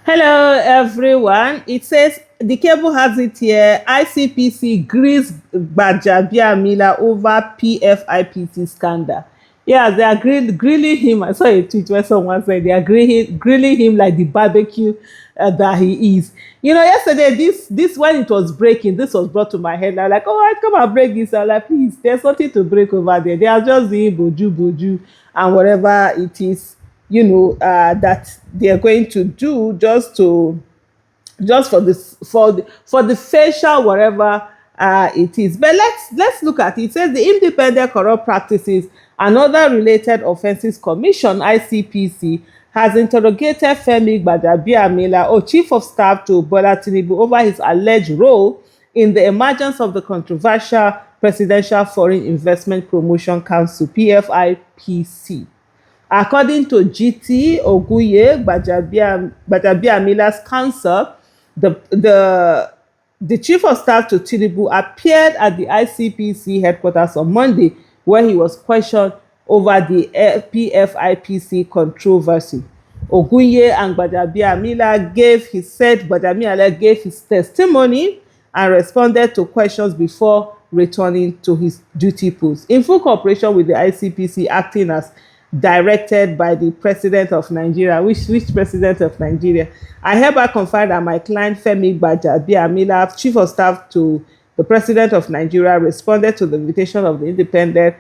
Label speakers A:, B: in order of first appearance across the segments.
A: Hello, everyone. It says the cable has it here. ICPC grills Gbajabiamila over PFIPC scandal. Yeah, they are grilling him. I saw a tweet where someone said they are grilling him like the barbecue that he is. Yesterday, this when it was breaking, this was brought to my head. I'm like, oh, I come and break this. I'm like, please, there's nothing to break over there. They are just doing boju and whatever it is that they are going to do just for the facial whatever it is. But let's look at it. It says the Independent Corrupt Practices and Other Related Offences Commission (ICPC) has interrogated Femi Gbajabiamila, Chief of Staff to Bola Tinubu, over his alleged role in the emergence of the controversial Presidential Foreign Investment Promotion Council (PFIPC). According to GT Oguye, Gbajabiamila's counsel, the chief of staff to Tinubu appeared at the ICPC headquarters on Monday, where he was questioned over the PFIPC controversy. Oguye and Gbajabiamila gave his testimony and responded to questions before returning to his duty post, in full cooperation with the ICPC, acting as directed by the president of Nigeria. Which president of Nigeria? I hereby confirm that my client Femi Gbajabiamila, chief of staff to the president of Nigeria, responded to the invitation of the Independent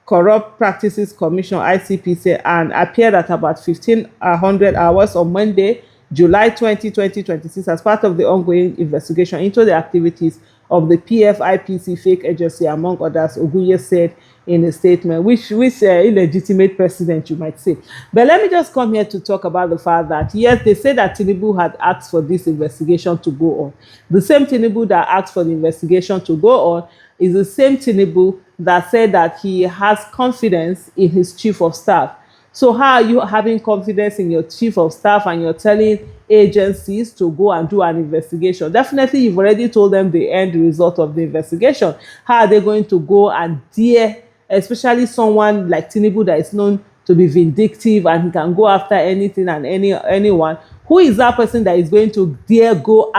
A: Corrupt Practices Commission (ICPC) and appeared at about 1500 hours on Monday, July 20, 2026, as part of the ongoing investigation into the activities of the PFIPC fake agency, among others, Oguye said in a statement, which illegitimate president, you might say. But let me just come here to talk about the fact that, yes, they say that Tinubu had asked for this investigation to go on. The same Tinubu that asked for the investigation to go on is the same Tinubu that said that he has confidence in his chief of staff. So how are you having confidence in your chief of staff and you're telling agencies to go and do an investigation? Definitely, you've already told them the end result of the investigation. How are they going to go and dare, especially someone like Tinubu that is known to be vindictive and he can go after anything and anyone? Who is that person that is going to dare go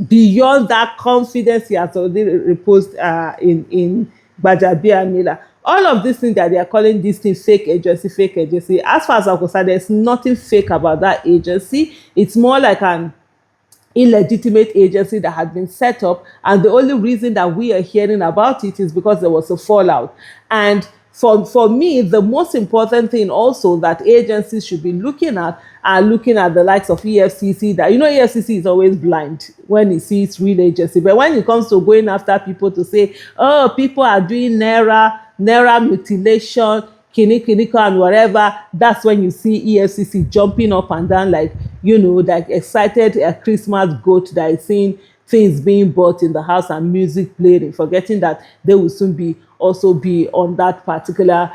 A: beyond that confidence he has already reposed in Gbajabiamila? All of these things that they are calling this thing fake agency. As far as I'm concerned, there's nothing fake about that agency. It's more like an illegitimate agency that had been set up, and the only reason that we are hearing about it is because there was a fallout. And for me, the most important thing also that agencies should be looking at are looking at the likes of EFCC. That EFCC is always blind when it sees real agency, but when it comes to going after people to say, oh, people are doing naira mutilation, kiniko and whatever, that's when you see EFCC jumping up and down like excited Christmas goat that is seeing things being bought in the house and music playing, forgetting that they will soon also be on that particular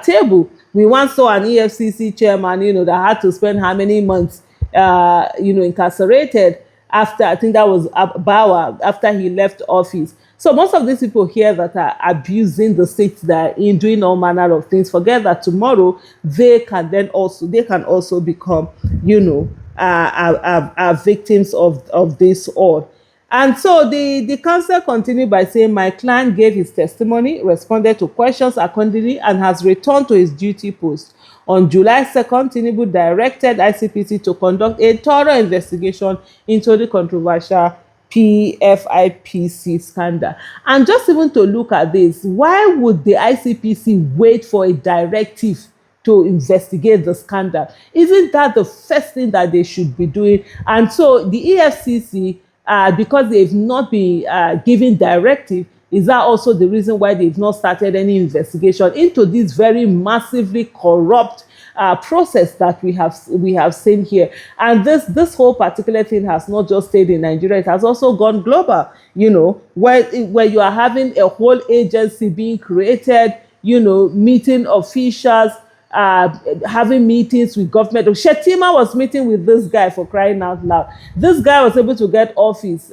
A: table. We once saw an EFCC chairman, that had to spend how many months, incarcerated after, I think that was Bauer, after he left office. So most of these people here that are abusing the state, that are in doing all manner of things, forget that tomorrow they can also become, victims of this all. And so the counsel continued by saying, my client gave his testimony, responded to questions accordingly, and has returned to his duty post. On July 2nd, Tinubu directed ICPC to conduct a thorough investigation into the controversial PFIPC scandal. And just even to look at this, why would the ICPC wait for a directive to investigate the scandal? Isn't that the first thing that they should be doing? And so the EFCC, because they've not been given directive, is that also the reason why they've not started any investigation into this very massively corrupt process that we have seen here? And this whole particular thing has not just stayed in Nigeria; it has also gone global. Where you are having a whole agency being created, meeting officials, having meetings with government. Shetima was meeting with this guy, for crying out loud. This guy was able to get office,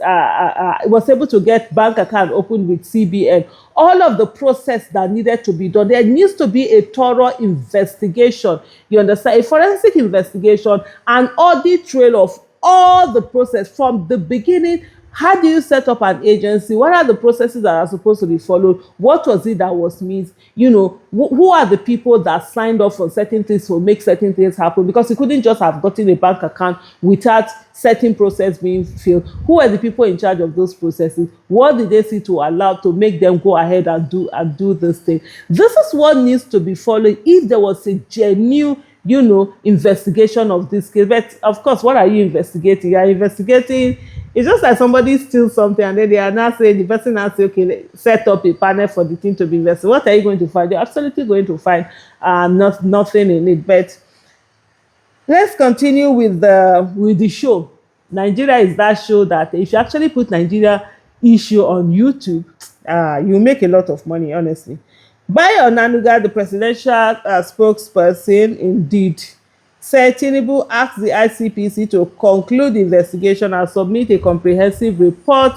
A: was able to get bank account opened with CBN. All of the process that needed to be done. There needs to be a thorough investigation. You understand? A forensic investigation, an audit trail of all the process from the beginning. How do you set up an agency? What are the processes that are supposed to be followed? What was it that was missed? You know, who are the people that signed off on certain things to make certain things happen? Because you couldn't just have gotten a bank account without certain process being filled. Who are the people in charge of those processes? What did they see to allow to make them go ahead and do this thing? This is what needs to be followed if there was a genuine, you know, investigation of this case. But of course, what are you investigating? You are investigating. It's just like somebody steals something and then they are now saying, the person now say, okay, set up a panel for the thing to be investigated. What are you going to find? You're absolutely going to find nothing in it. But let's continue with the show. Nigeria is that show that if you actually put Nigeria issue on YouTube, you make a lot of money, honestly. Bayo Onanuga, the presidential spokesperson, indeed said Tinubu asked the ICPC to conclude the investigation and submit a comprehensive report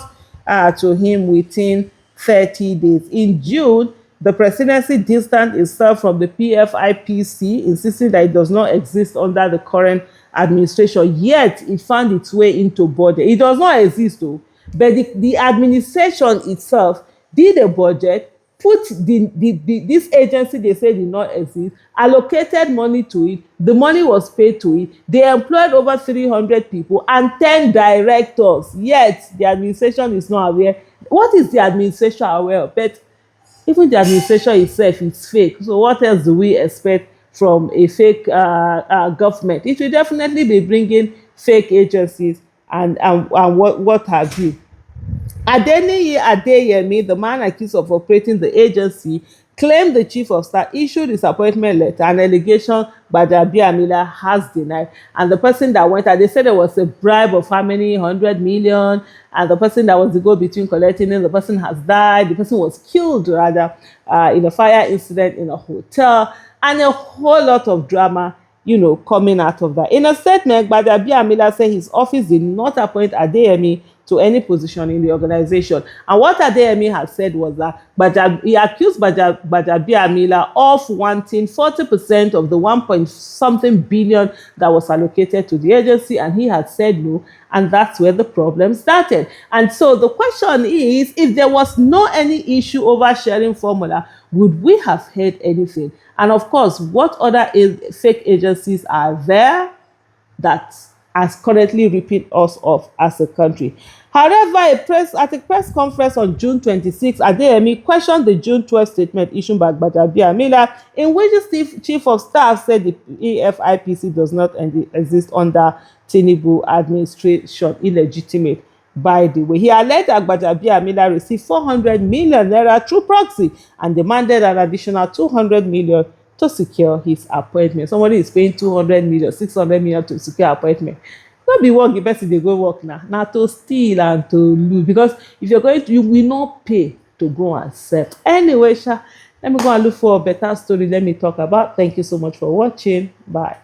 A: to him within 30 days. In June, the presidency distanced itself from the PFIPC, insisting that it does not exist under the current administration. Yet, it found its way into budget. It does not exist, though, but the administration itself did a budget, put this agency they say did not exist, allocated money to it, the money was paid to it, they employed over 300 people and 10 directors, yet the administration is not aware. What is the administration aware of? But even the administration itself is fake, so what else do we expect from a fake government? It will definitely be bringing fake agencies and what have you. Adeniyi Adeyemi, the man accused of operating the agency, claimed the chief of staff issued his appointment letter, an allegation Gbajabiamila has denied. And the person that went out, they said there was a bribe of how many 100 million, and the person that was the go-between collecting it, the person has died, the person was killed rather in a fire incident in a hotel, and a whole lot of drama, you know, coming out of that. In a statement, Gbajabiamila said his office did not appoint Adeyemi to any position in the organization. And what Adeyemi has said was that he accused Gbajabiamila of wanting 40% of the 1 point something billion that was allocated to the agency, and he had said no, and that's where the problem started. And so the question is, if there was no any issue over sharing formula, would we have heard anything? And of course, what other fake agencies are there that are currently ripping us off as a country? However, at a press conference on June 26, Adeyemi questioned the June 12 statement issued by Gbajabiamila, in which the chief of staff said the PFIPC does not exist under Tinubu administration, illegitimate. By the way, he alleged that Gbajabiamila received 400 million naira through proxy and demanded an additional 200 million to secure his appointment. Somebody is paying 200 million, 600 million to secure appointment. Not be work, the person they go work now. Now to steal and to lose. Because if you're going to, you will not pay to go and serve. Anyway, let me go and look for a better story. Let me talk about. Thank you so much for watching. Bye.